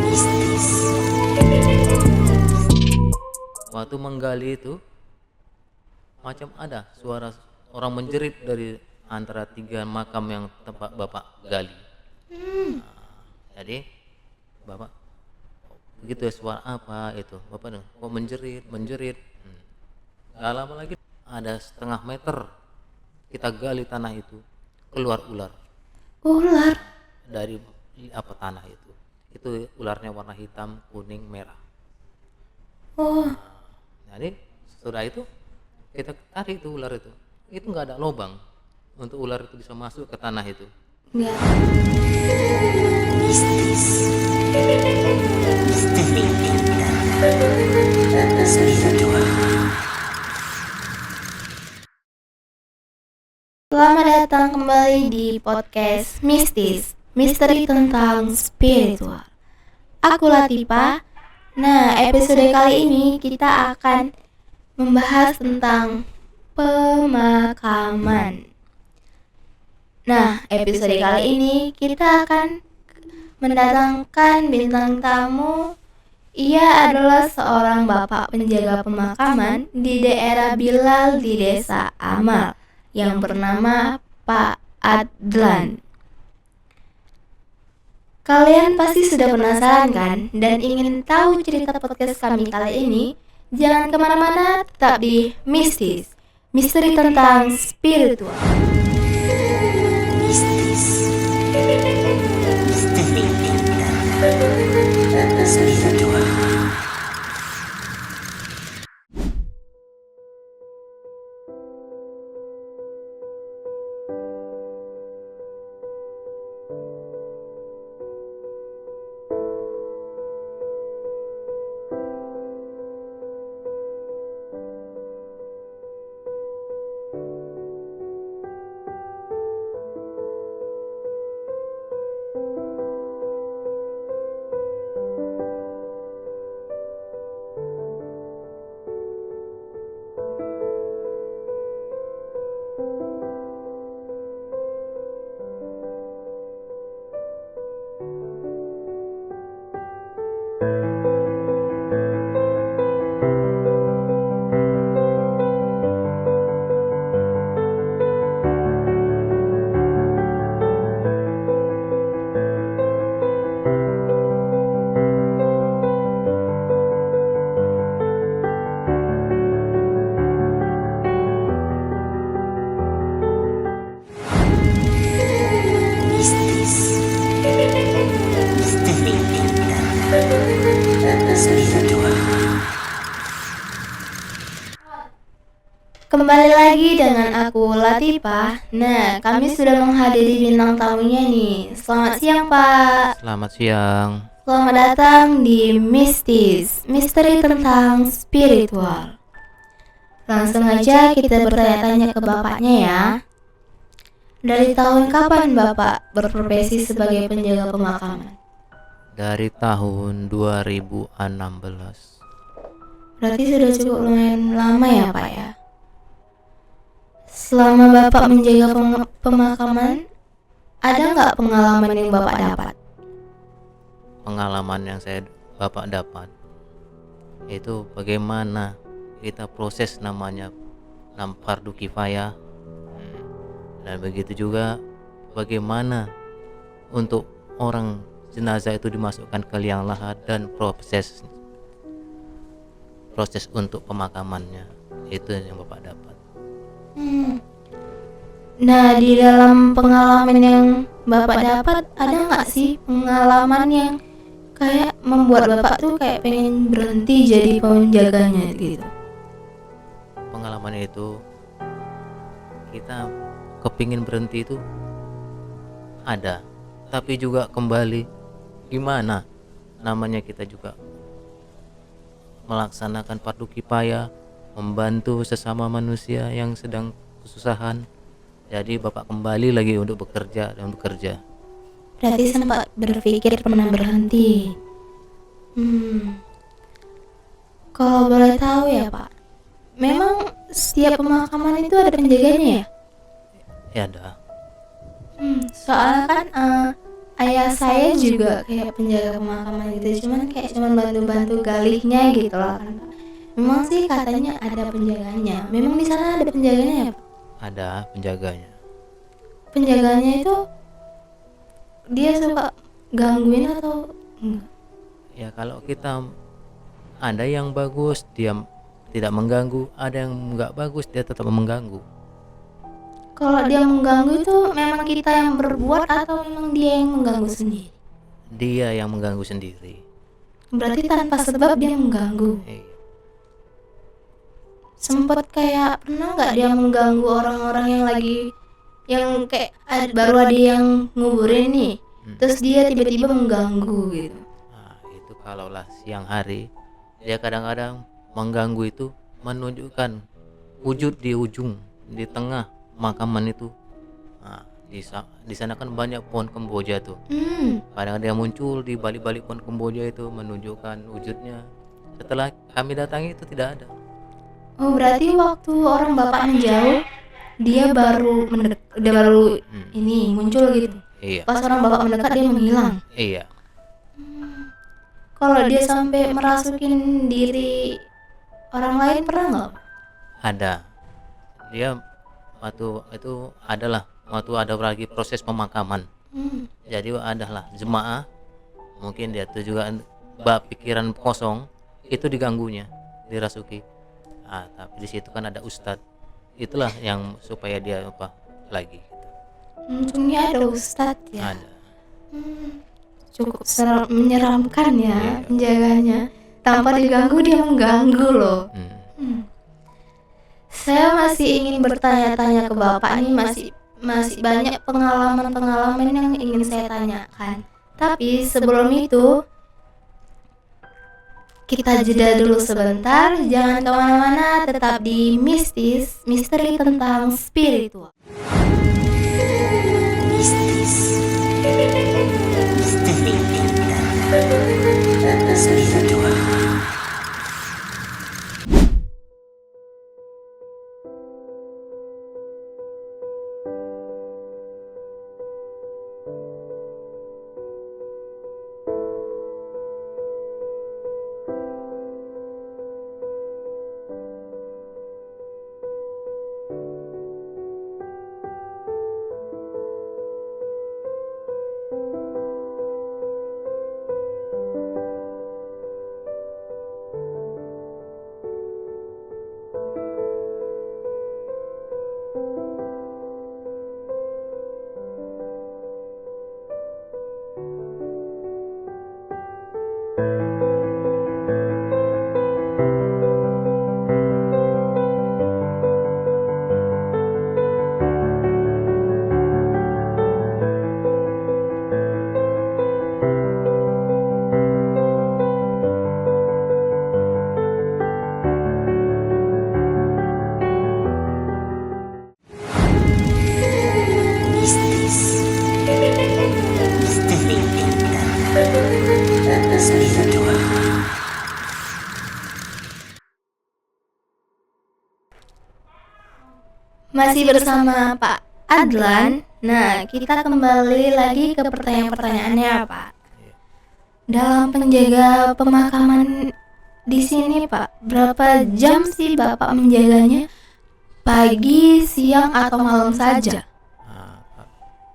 Mistis. Waktu menggali itu macam ada suara orang menjerit dari antara 3 makam yang tempat Bapak gali. Jadi Bapak, begitu ya, suara apa itu? Bapak dengar kok menjerit. Gak lama lagi ada setengah meter kita gali tanah itu, keluar ular Ular. dari tanah itu. Itu ularnya warna hitam, kuning, merah. Oh, Jadi setelah itu kita tarik itu ular itu nggak ada lubang untuk ular itu bisa masuk ke tanah itu. enggak. Mistis. Misteri dan spiritual. Selamat datang kembali di podcast Mistis, misteri tentang spiritual. Aku Latifa. Nah, episode kali ini kita akan membahas tentang pemakaman. Nah, episode kali ini kita akan mendatangkan bintang tamu. Ia adalah seorang bapak penjaga pemakaman di daerah Bilal di Desa Amal yang bernama Pak Adlan. Kalian pasti sudah penasaran kan dan ingin tahu cerita podcast kami kali ini? Jangan kemana-mana, tetap di Mistis, misteri tentang spiritual. Mistis, misteri tentang spiritual. Kembali lagi dengan aku Latifa. Nah, kami sudah menghadiri bintang tamunya nih. Selamat siang, Pak. Selamat siang. Selamat datang di Mistis, misteri tentang spiritual. Langsung aja kita bertanya-tanya ke bapaknya ya. Dari tahun kapan Bapak berprofesi sebagai penjaga pemakaman? Dari tahun 2016. Berarti sudah cukup lumayan lama ya, Pak ya. Selama Bapak menjaga pemakaman, ada nggak pengalaman yang Bapak dapat? Pengalaman yang Bapak dapat itu bagaimana kita proses namanya fardu kifayah, dan begitu juga bagaimana untuk orang jenazah itu dimasukkan ke liang lahat dan proses untuk pemakamannya. Itu yang Bapak dapat. Nah, di dalam pengalaman yang Bapak dapat, ada nggak sih pengalaman yang kayak membuat Bapak tuh kayak pengen berhenti jadi penjaganya gitu? Pengalaman itu kita kepingin berhenti itu ada, tapi juga kembali gimana namanya kita juga melaksanakan fardu kifayah, membantu sesama manusia yang sedang kesusahan. Jadi Bapak kembali lagi untuk bekerja. Berarti sempat berpikir pernah berhenti. Kalau boleh tahu ya Pak, memang setiap pemakaman itu ada penjaganya ya? Ya ada. Soalnya kan ayah saya juga kayak penjaga pemakaman gitu, cuman bantu-bantu galihnya gitu lah kan Pak. Memang sih katanya ada penjaganya. Memang di sana ada penjaganya ya Pak? Ada penjaganya. Penjaganya itu dia suka gangguin atau enggak? Ya kalau kita ada yang bagus dia tidak mengganggu, ada yang nggak bagus dia tetap mengganggu. Kalau dia mengganggu itu memang kita yang berbuat atau memang dia yang mengganggu sendiri? Dia yang mengganggu sendiri. Berarti tanpa sebab dia mengganggu. Iya. Sempet kayak pernah nggak dia mengganggu orang-orang yang kayak baru ada yang nguburin nih, terus dia tiba-tiba mengganggu gitu. Nah, itu kalaulah siang hari dia kadang-kadang mengganggu itu menunjukkan wujud di ujung di tengah makaman itu. Nah, di sana kan banyak pohon kemboja tuh. Kadang dia muncul di balik-balik pohon kemboja itu menunjukkan wujudnya. Setelah kami datangi itu tidak ada. Oh berarti waktu orang bapak menjauh dia baru ini muncul gitu. Iya. Pas orang bapak mendekat dia menghilang. Iya. Kalau dia sampai merasukin diri orang lain pernah nggak? Ada. Dia waktu itu adalah waktu ada lagi proses pemakaman. Jadi adalah jemaah, mungkin dia tuh juga pikiran kosong itu diganggunya, dirasuki. Tapi di situ kan ada ustadz, itulah yang supaya dia apa lagi gitu. Untungnya ada ustadz ya. Ada. Cukup menyeramkan ya Iya. penjaganya. Tanpa diganggu dia mengganggu loh. Saya masih ingin bertanya-tanya ke bapak nih, masih banyak pengalaman-pengalaman yang ingin saya tanyakan. Tapi sebelum itu kita jeda dulu sebentar, jangan kemana-mana, tetap di Mistis, misteri tentang spiritual. Mistis, misteri tentang spiritual. Mistis, misteri tentang spiritual. Masih bersama Pak Adlan. Nah, kita kembali lagi ke pertanyaan-pertanyaannya, Pak. Dalam penjaga pemakaman di sini, Pak, berapa jam sih Bapak menjaganya? Pagi, siang, atau malam saja?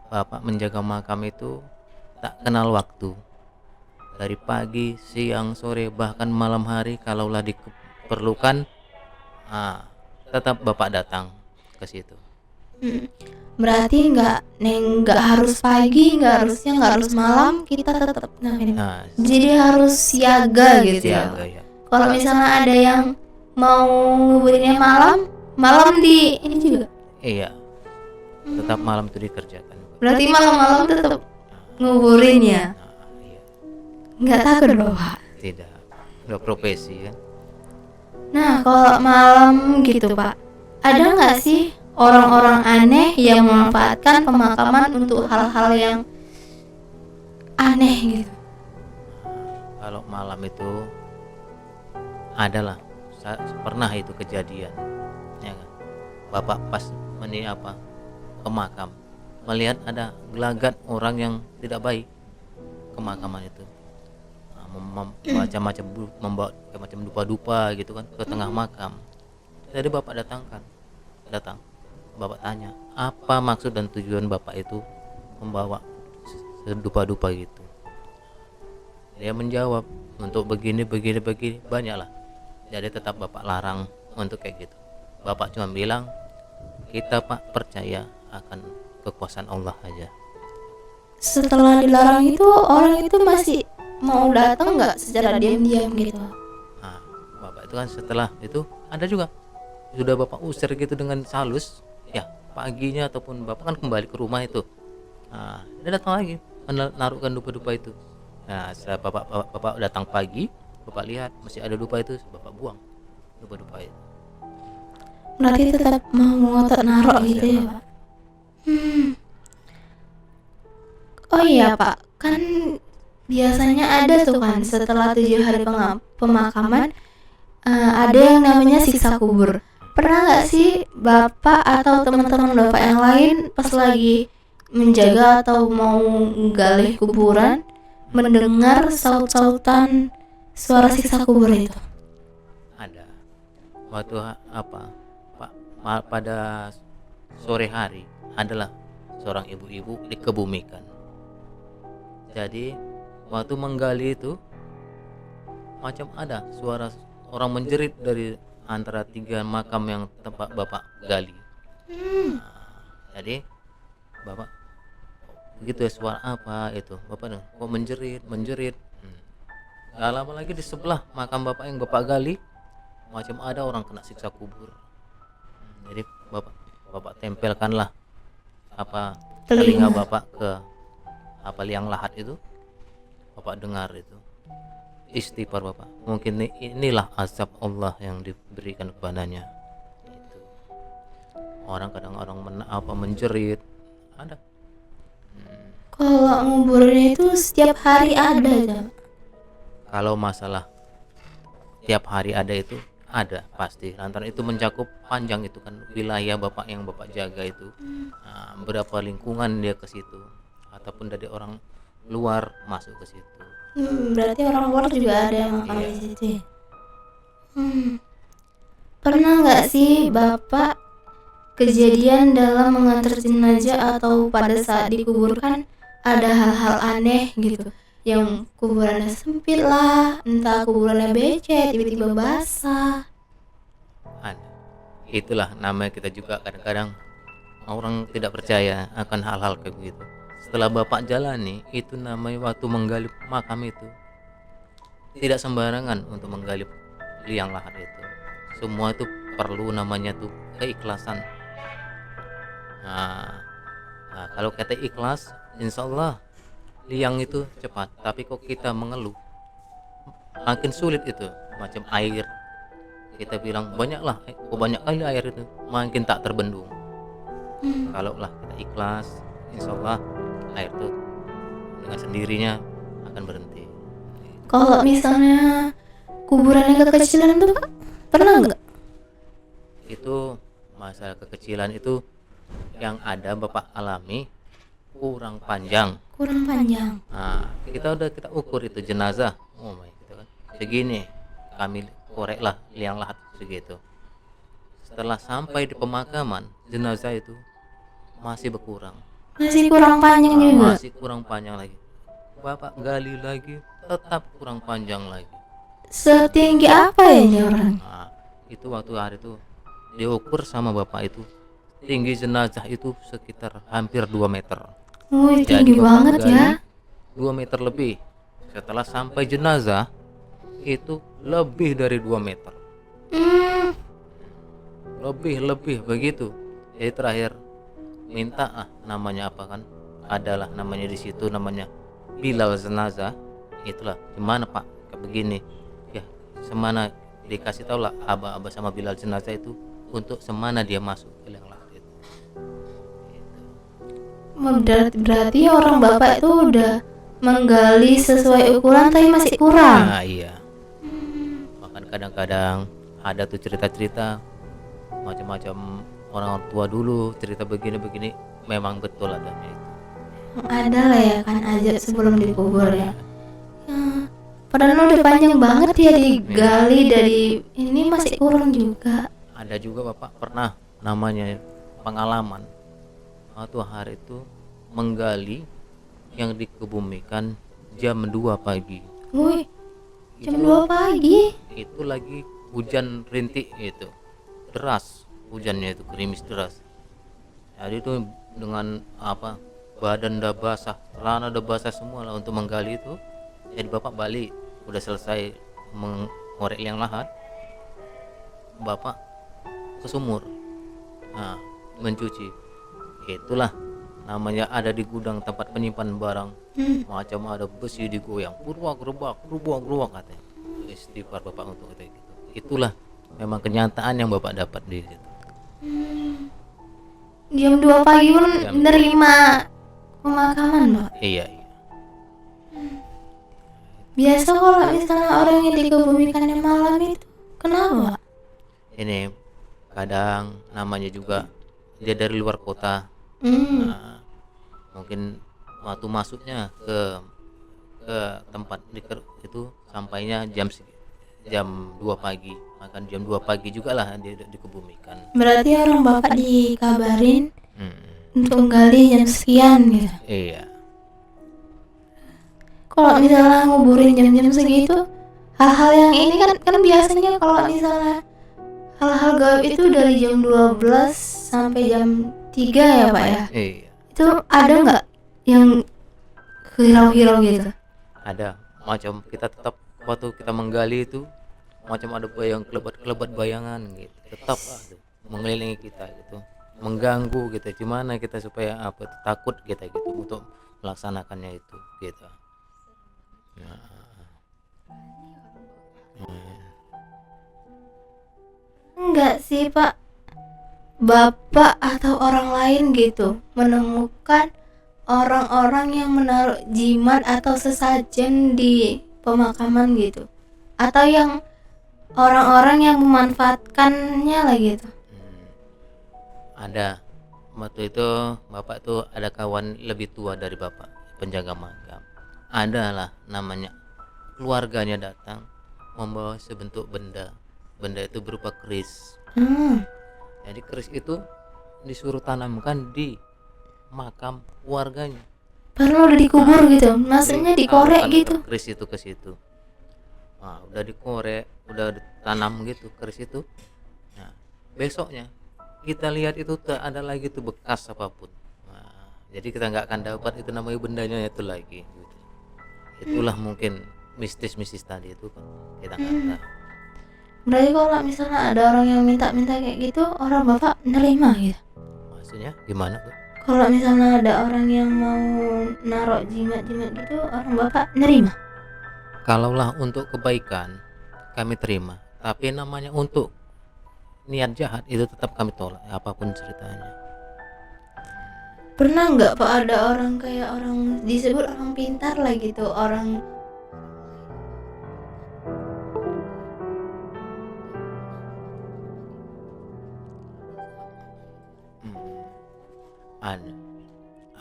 Bapak menjaga makam itu tak kenal waktu. Dari pagi, siang, sore, bahkan malam hari kalaulah diperlukan, tetap Bapak datang ke situ. Berarti nggak harus pagi, nggak harus malam, kita tetap jadi harus siaga gitu Siaga, ya. ya. Kalau misalnya ada yang mau nguburinnya malam di ini juga. Iya. Tetap malam itu dikerjakan. Berarti malam-malam tetap nguburin ya. Iya. Nggak takut dong, Pak? Tidak. Udah profesi kan. Nah, kalau malam gitu, Pak, ada nggak sih orang-orang aneh yang memanfaatkan pemakaman untuk hal-hal yang aneh gitu? Kalau malam itu adalah pernah itu kejadian, ya kan? Bapak pas ke makam, melihat ada gelagat orang yang tidak baik ke makaman itu. Macam-macam membawa kayak macam dupa-dupa gitu kan ke tengah makam. Jadi bapak datang. Bapak tanya, apa maksud dan tujuan bapak itu membawa dupa-dupa gitu. Dia menjawab, untuk begini banyaklah. Jadi tetap bapak larang untuk kayak gitu. Bapak cuma bilang, kita pak percaya akan kekuasaan Allah aja. Setelah dilarang itu orang itu masih mau datang nggak secara diam-diam gitu? Nah, bapak itu kan setelah itu ada juga sudah bapak usir gitu dengan halus, ya paginya ataupun bapak kan kembali ke rumah itu. Nah, dia datang lagi menaruhkan dupa-dupa itu. Nah, setelah bapak datang pagi, bapak lihat masih ada dupa itu, bapak buang dupa-dupa itu. Berarti tetap mau ngotot naruh gitu ya Pak? Oh iya Pak, kan biasanya ada tuh kan setelah 7 hari pemakaman ada yang namanya siksa kubur. Pernah nggak sih Bapak atau teman-teman Bapak yang lain pas lagi menjaga atau mau gali kuburan mendengar saut-sautan suara siksa kubur itu? Ada. Waktu apa? Pak, pada sore hari adalah seorang ibu-ibu dikebumikan. Jadi waktu menggali itu macam ada suara orang menjerit dari antara 3 makam yang tempat bapak gali. Nah, jadi bapak begitu ya, suara apa itu? Bapak kok menjerit. Gak lama lagi di sebelah makam bapak yang bapak gali macam ada orang kena siksa kubur. Jadi bapak tempelkanlah apa telinga bapak ke apa liang lahat itu, bapak dengar itu istighfar bapak. Mungkin inilah azab Allah yang diberikan kepadanya. Itu. Orang kadang menjerit ada. Kalau nguburnya itu setiap hari ada ya? Kalau masalah tiap hari ada itu ada pasti. Lantaran itu mencakup panjang itu kan wilayah bapak yang bapak jaga itu. Nah, berapa lingkungan dia ke situ ataupun dari orang luar masuk ke situ. Berarti orang luar juga ada yang makan di situ ya? Pernah nggak sih Bapak kejadian dalam mengantar jenazah atau pada saat dikuburkan ada hal-hal aneh gitu, yang kuburannya sempit lah, entah kuburannya becek, tiba-tiba basah? Ada. Itulah namanya kita juga kadang-kadang orang tidak percaya akan hal-hal kayak begitu. Setelah bapak jalani itu namanya waktu menggali makam itu tidak sembarangan untuk menggali liang lahat itu. Semua itu perlu namanya tuh keikhlasan. Nah, kalau kata ikhlas, insya Allah liang itu cepat. Tapi kok kita mengeluh, makin sulit itu. Macam air, kita bilang banyaklah, banyak kali air itu, makin tak terbendung. Kalau lah kita ikhlas, insya Allah air itu dengan sendirinya akan berhenti. Kalau misalnya kuburannya kekecilan tuh Pak, pernah nggak? Itu masalah kekecilan itu yang ada bapak alami kurang panjang. Nah, kita ukur itu jenazah, oh my gitu kan, segini, kami koreklah liang lahat segitu. Setelah sampai di pemakaman, jenazah itu masih berkurang. Masih kurang panjang juga. Masih kurang panjang lagi. Bapak gali lagi, tetap kurang panjang lagi. Setinggi apa ya ini orang? Nah, itu waktu hari itu diukur sama bapak itu, tinggi jenazah itu sekitar hampir 2 meter. Wih, tinggi banget ya. 2 meter lebih. Setelah sampai jenazah itu lebih dari 2 meter. Lebih begitu. Jadi terakhir minta namanya apa kan? Adalah namanya di situ namanya Bilal jenazah. Itulah gimana Pak kayak begini. Ya, semana dikasih tahu lah aba-aba sama Bilal jenazah itu untuk semana dia masuk ke liang lahat itu. Berarti orang bapak itu udah menggali sesuai ukuran tapi masih kurang. Nah, iya. Bahkan kadang-kadang ada tuh cerita-cerita macam-macam orang tua dulu cerita begini-begini, memang betul adanya itu. Ada lah ya kan ajak sebelum dikubur ya. Padahal udah panjang banget ya digali dari ini masih kurang juga. Ada juga Bapak pernah namanya pengalaman waktu hari itu menggali yang dikebumikan jam 2 pagi. Wih, jam 2 pagi. Itu lagi hujan rintik itu. Deras hujannya itu, gerimis deras. Jadi itu dengan apa? Badan udah basah, celana udah basah semua lah untuk menggali itu. Jadi Bapak balik, udah selesai mengorek liang lahat. Bapak ke sumur. Nah, mencuci. Itulah namanya ada di gudang tempat penyimpan barang. Macam ada besi digoyang, gerubak katanya. Istighfar Bapak untuk itu gitu. Itulah memang kenyataan yang Bapak dapat di situ. Jam 2 pagi pun menerima pemakaman, Pak. Iya. Biasa kalau misalnya orang yang dikebumikannya malam itu kenapa, Pak? Ini kadang namanya juga dia dari luar kota. Nah, mungkin waktu masuknya ke tempat itu sampainya jam 2 pagi, makan jam 2 pagi juga lah dia dikebumikan. Berarti orang Bapak dikabarin untuk gali jam sekian gitu. Iya. Kalau misalnya nguburin jam-jam segitu, hal-hal yang ini kan biasanya kalau misalnya hal-hal gaib itu dari jam 12 sampai jam 3 ya Pak ya. Iya. Itu ada nggak yang hirau-hirau gitu? Ada, macam kita tetap waktu kita menggali itu macam ada bayang kelebat bayangan gitu, tetap ada mengelilingi kita gitu, mengganggu gitu. Gimana kita supaya apa takut kita gitu untuk melaksanakannya itu gitu. Enggak sih Pak, Bapak atau orang lain gitu menemukan orang-orang yang menaruh jimat atau sesajen di pemakaman gitu, atau yang orang-orang yang memanfaatkannya lah gitu. Ada waktu itu Bapak tuh ada kawan lebih tua dari Bapak, penjaga makam. Ada lah namanya, keluarganya datang membawa sebentuk benda itu berupa keris. Jadi keris itu disuruh tanamkan di makam keluarganya. Padahal udah dikubur gitu, maksudnya dikorek gitu. Keris itu ke situ. Nah, udah dikorek, udah ditanam gitu keris itu. Nah, besoknya kita lihat itu tak ada lagi tuh bekas apapun. Nah, jadi kita nggak akan dapat itu namanya bendanya itu lagi. Gitu. Itulah mungkin mistis tadi itu kan kita nggak tahu. Berarti kalau misalnya ada orang yang minta kayak gitu, orang Bapak nerima gitu? Maksudnya gimana tuh? Kalau misalnya ada orang yang mau naruh jimat-jimat gitu, orang Bapak nerima? Kalaulah untuk kebaikan kami terima, tapi namanya untuk niat jahat itu tetap kami tolak, apapun ceritanya. Pernah nggak Pak ada orang kayak orang disebut orang pintar lah gitu, orang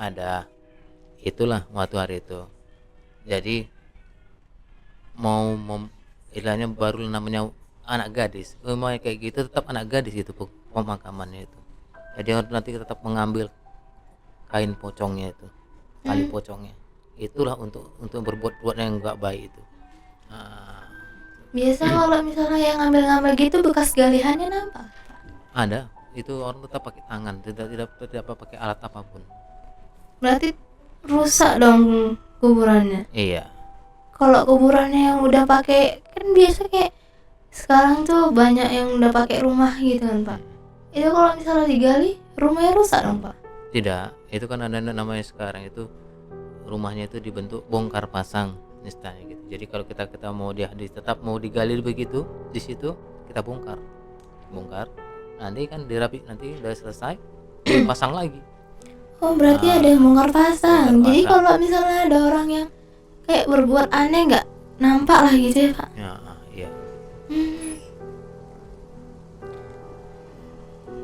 ada itulah waktu hari itu. Jadi mau istilahnya baru namanya anak gadis, mau kayak gitu tetap anak gadis itu pemakamannya itu. Jadi nanti tetap mengambil kain pocongnya itu, tali pocongnya. Itulah untuk berbuat yang enggak baik itu. biasa kalau misalnya yang ngambil-ngambil gitu bekas galiannya nampak. Ada, itu orang tetap pakai tangan, tidak pakai alat apapun. Berarti rusak dong kuburannya. Iya. Kalau kuburannya yang udah pakai, kan biasa kayak sekarang tuh banyak yang udah pakai rumah gitu kan Pak. Itu kalau misalnya digali, rumahnya rusak dong Pak. Tidak, itu kan ada namanya sekarang itu rumahnya itu dibentuk bongkar pasang istilahnya gitu. Jadi kalau kita mau tetap mau digali begitu di situ kita bongkar, nanti kan dirapi, nanti udah selesai pasang lagi. Oh berarti ada yang bongkar pasang. Jadi kalau misalnya ada orang yang kayak berbuat aneh nggak nampak lah gitu ya Pak. Ya, iya.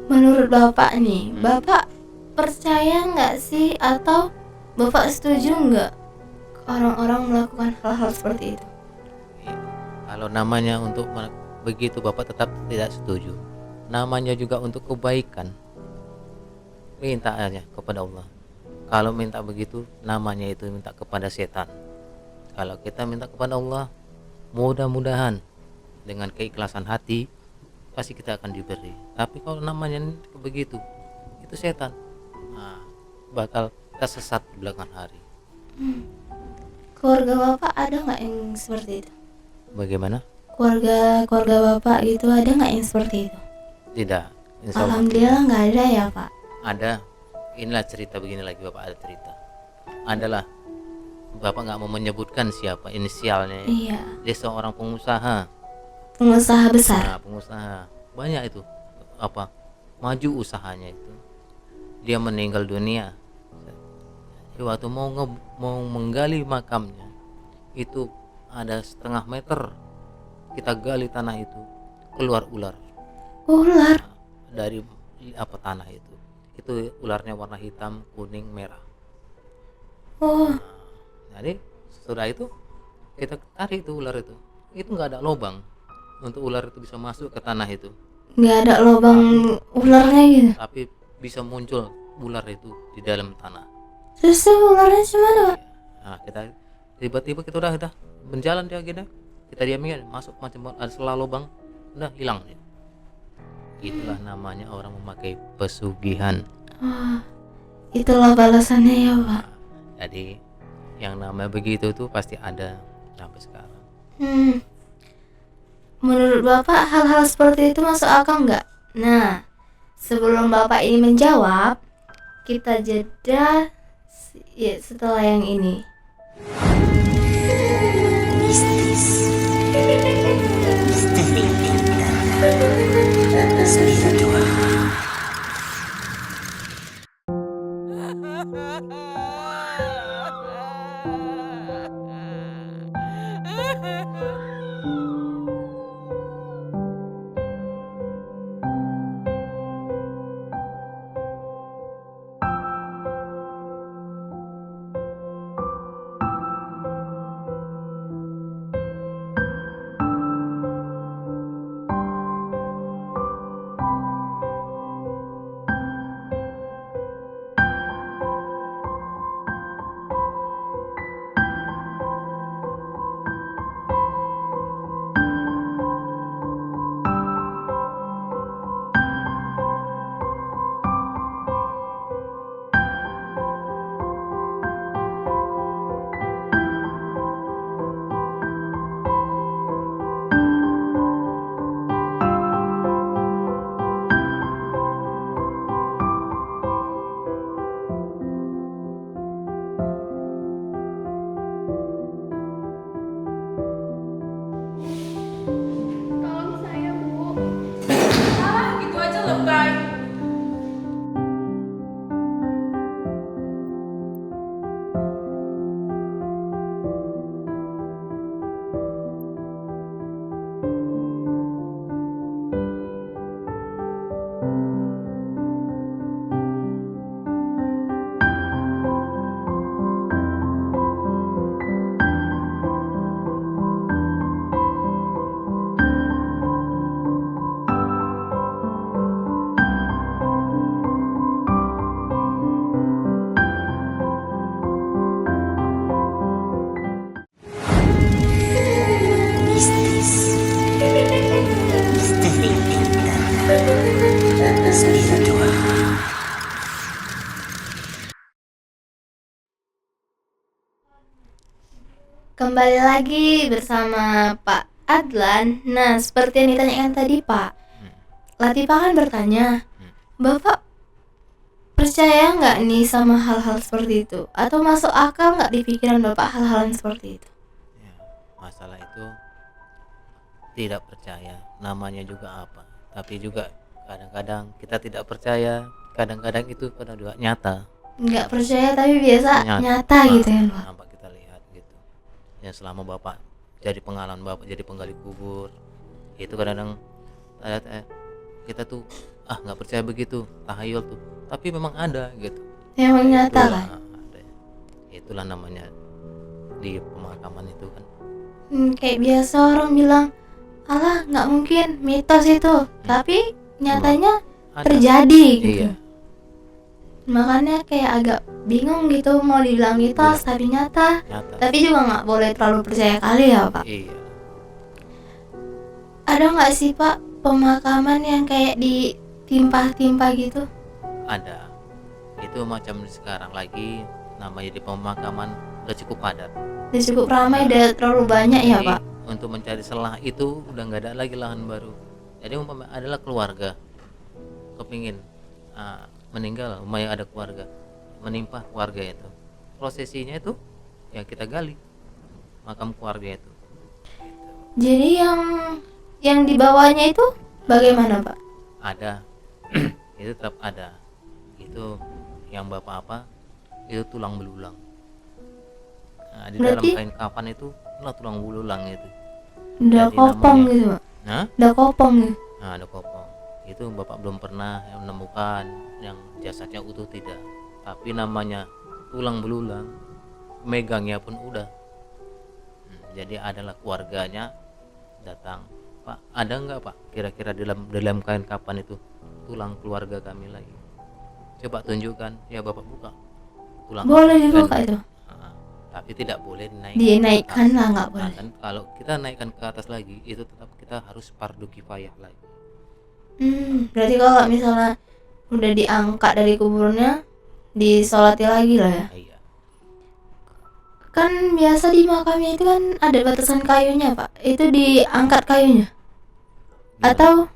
Menurut Bapak nih, Bapak percaya nggak sih, atau Bapak setuju nggak orang-orang melakukan hal-hal seperti itu? Iya. Kalau namanya untuk begitu Bapak tetap tidak setuju. Namanya juga untuk kebaikan. Minta aja kepada Allah. Kalau minta begitu namanya itu minta kepada setan. Kalau kita minta kepada Allah, mudah-mudahan dengan keikhlasan hati pasti kita akan diberi. Tapi kalau namanya begitu, itu setan. Nah, bakal kita sesat di belakang hari. Keluarga Bapak ada nggak yang seperti itu? Bagaimana? Keluarga Bapak gitu ada nggak yang seperti itu? Tidak. Insya Allah Alhamdulillah nggak ada ya Pak. ada. Inilah cerita begini lagi, Bapak ada cerita. Adalah Bapak nggak mau menyebutkan siapa inisialnya. Iya, Dia seorang pengusaha. pengusaha besar. Nah, pengusaha banyak itu maju usahanya itu. Dia meninggal dunia. Waktu mau menggali makamnya itu ada 1/2 meter kita gali tanah itu, keluar ular Ular. dari tanah itu ularnya warna hitam, kuning, merah. Oh, Jadi setelah itu kita tarik itu ular itu nggak ada lubang untuk ular itu bisa masuk ke tanah itu, nggak ada lubang ularnya gitu. tapi bisa muncul ular itu di dalam tanah. Terus tuh ularnya gimana Pak? Nah, kita tiba-tiba kita udah berjalan dia gini, kita diamin masuk macam ada selah lubang, udah hilang dia. Itulah namanya orang memakai pesugihan. Oh, itulah balasannya ya Pak. Jadi yang namanya begitu tuh pasti ada sampai sekarang. Menurut Bapak hal-hal seperti itu masuk akal nggak? Nah, sebelum Bapak ini menjawab, kita jeda ya setelah yang ini. Mistis. Misteri interna. Spiritual. Tolong saya Bu. Gitu aja lebay. Mistis. Misteri interna. Spiritual. Kembali lagi bersama Pak Adlan. Nah, seperti yang ditanyakan tadi Pak, Latifah kan bertanya, Bapak percaya nggak nih sama hal-hal seperti itu? Atau masuk akal nggak di pikiran Bapak hal-hal yang seperti itu? Ya, masalah itu tidak percaya namanya juga apa, tapi juga kadang-kadang kita tidak percaya, kadang-kadang itu pada juga nyata. Nggak percaya tapi biasa nyata gitu ya Pak? Nampak kita lihat gitu ya. Selama Bapak jadi pengalaman Bapak jadi penggali kubur itu kadang-kadang kita tuh nggak percaya begitu, tahayul tuh, tapi memang ada gitu. Yang nyata Itulah, kan. ada. Itulah namanya di pemakaman itu kan. Kayak biasa orang bilang, alah nggak mungkin mitos itu, tapi nyatanya Ada. terjadi gitu. Iya, Makanya kayak agak bingung gitu mau dibilang mitos Iya. tapi nyata. nyata. Tapi juga nggak boleh terlalu percaya kali ya Pak. Iya, Ada nggak sih Pak pemakaman yang kayak ditimpa-timpa gitu? ada. Itu macam sekarang lagi namanya di pemakaman udah cukup padat. Udah cukup ramai, udah terlalu banyak ya Jadi, Pak. untuk mencari celah itu udah nggak ada lagi lahan baru. Jadi umpama adalah keluarga kepingin meninggal, umpamanya ada keluarga menimpa keluarga itu, prosesinya itu ya kita gali makam keluarga itu. Jadi yang dibawanya itu bagaimana Pak? Ada itu tetap ada. Itu yang bapak apa, itu tulang belulang. Di dalam Berarti kain kafan itu lah tulang belulang itu. udah Jadi kopong namanya- gitu Pak. Nah, Udah kopong gitu. ada kopong. Itu bapak belum pernah menemukan yang jasadnya utuh, tidak. Tapi namanya tulang belulang, megangnya pun udah. Jadi adalah keluarganya datang, Pak, ada nggak Pak kira-kira dalam kain kapan itu tulang keluarga kami lagi? Coba tunjukkan. Ya bapak buka tulang. Boleh kapan. dibuka itu. Tapi tidak boleh Dinaikkan lah, nggak Nah, boleh. kan kalau kita naikkan ke atas lagi itu tetap kita harus fardu kifayah lagi. Berarti kalau misalnya udah diangkat dari kuburnya, disolati lagi lah ya. Iya. Kan biasa di makamnya itu kan ada batasan kayunya Pak. Itu diangkat kayunya. Atau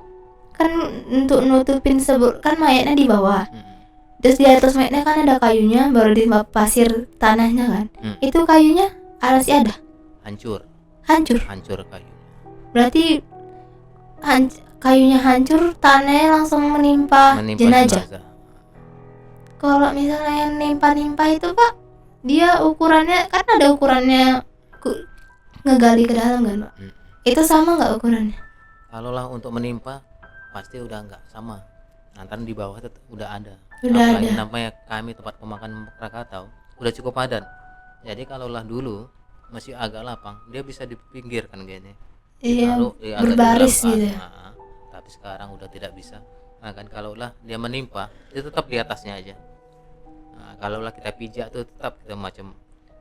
kan untuk nutupin kan mayatnya di bawah. Terus di atas mayatnya kan ada kayunya, baru di pasir tanahnya kan. Itu kayunya masih ada. hancur Hancur. kayunya. Berarti kayunya hancur, tanahnya langsung menimpa jenazah. Kalau misalnya yang nimpa-nimpa itu Pak, dia ukurannya kan ada ukurannya, ngegali ke dalam kan Pak. Itu sama nggak ukurannya? Kalau lah untuk menimpa pasti udah nggak sama. Nanti di bawah tetap udah ada. Udah Apalagi ada. namanya kami tempat pemakaman Krakatau udah cukup padat. Jadi kalau lah dulu masih agak lapang, dia bisa dipinggirkan kayaknya. Iya, Ditaruh, agak berbaris di belakang. gitu ya. Tapi sekarang udah tidak bisa. Nah kan kalau lah dia menimpa, dia tetap di atasnya aja. Nah, kalau lah kita pijak tuh tetap kita macam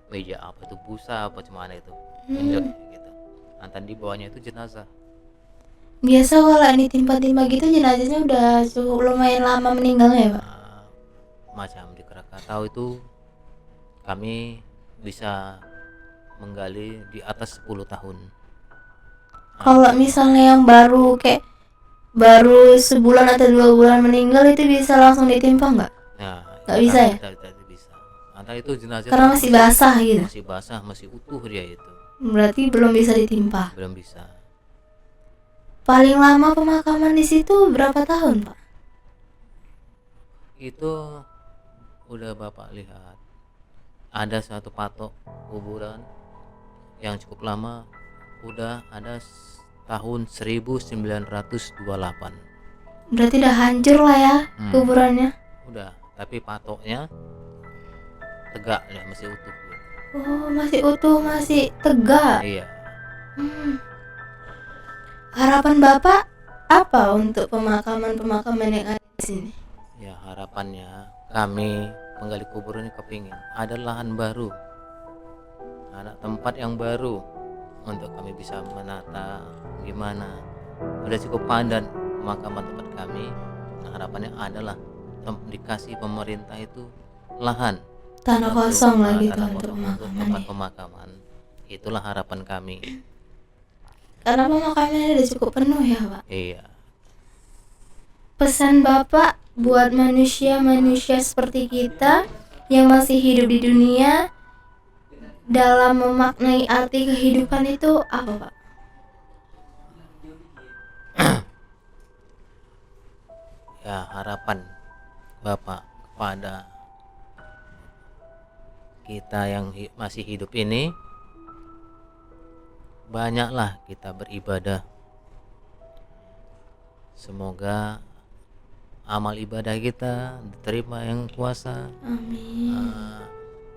meja apa tuh, busa apa cuman itu, injek gitu. Nanti di bawahnya itu jenazah. Biasa kalau ini timpa-timpa gitu jenazahnya udah cukup lumayan lama meninggalnya ya Pak. Macam di Krakatau itu kami bisa menggali di atas 10 tahun. Kalau misalnya yang baru kayak baru sebulan atau 2 bulan meninggal itu bisa langsung ditimpa nggak? Nah, Nggak bisa ya? Tidak bisa. Antara itu jenazah Karena masih basah gitu. masih basah, masih utuh dia itu. Berarti belum bisa ditimpa. Belum bisa. Paling lama pemakaman di situ berapa tahun Pak? Itu udah Bapak lihat. Ada satu patok kuburan yang cukup lama, udah ada tahun 1928. Berarti udah hancur lah ya kuburannya. Udah, tapi patoknya tegak ya, masih utuh gitu. Oh, masih utuh, masih tegak. Iya. Harapan Bapak apa untuk pemakaman-pemakaman yang ada di sini? Ya harapannya kami menggali kubur ini kepingin ada lahan baru, ada tempat yang baru untuk kami bisa menata gimana. Udah cukup padat pemakaman tempat kami. Nah, harapannya adalah dikasih pemerintah itu lahan, Tanah untuk- kosong lagi tanah tuh untuk kosong untuk pemakaman tempat ya. pemakaman. Itulah harapan kami. Karena pemakamannya udah cukup penuh ya Pak. Iya. Pesan Bapak buat manusia-manusia seperti kita yang masih hidup di dunia dalam memaknai arti kehidupan itu apa Pak? Ya harapan Bapak kepada kita yang masih hidup ini, banyaklah kita beribadah. Semoga amal ibadah kita diterima yang kuasa, Amin.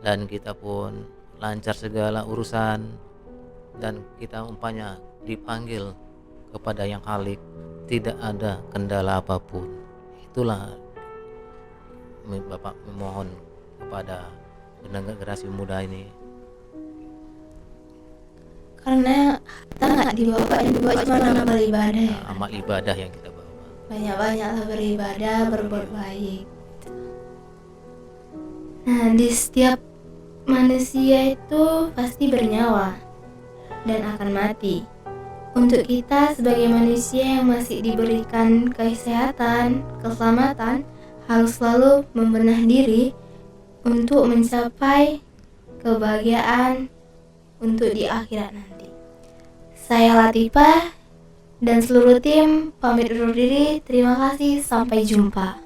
dan kita pun lancar segala urusan, dan kita umpamanya dipanggil kepada yang Khalik, tidak ada kendala apapun. Itulah Bapak memohon kepada generasi muda ini. Karena kita nggak dibawa cuma nama beribadah ya. Amal ibadah yang kita bawa. Banyak-banyaklah beribadah, berbuat baik. Nah, di setiap manusia itu pasti bernyawa dan akan mati. Untuk kita sebagai manusia yang masih diberikan kesehatan, keselamatan, harus selalu membenah diri untuk mencapai kebahagiaan untuk di akhirat nanti. Saya Latifah dan seluruh tim pamit undur diri. Terima kasih, sampai jumpa.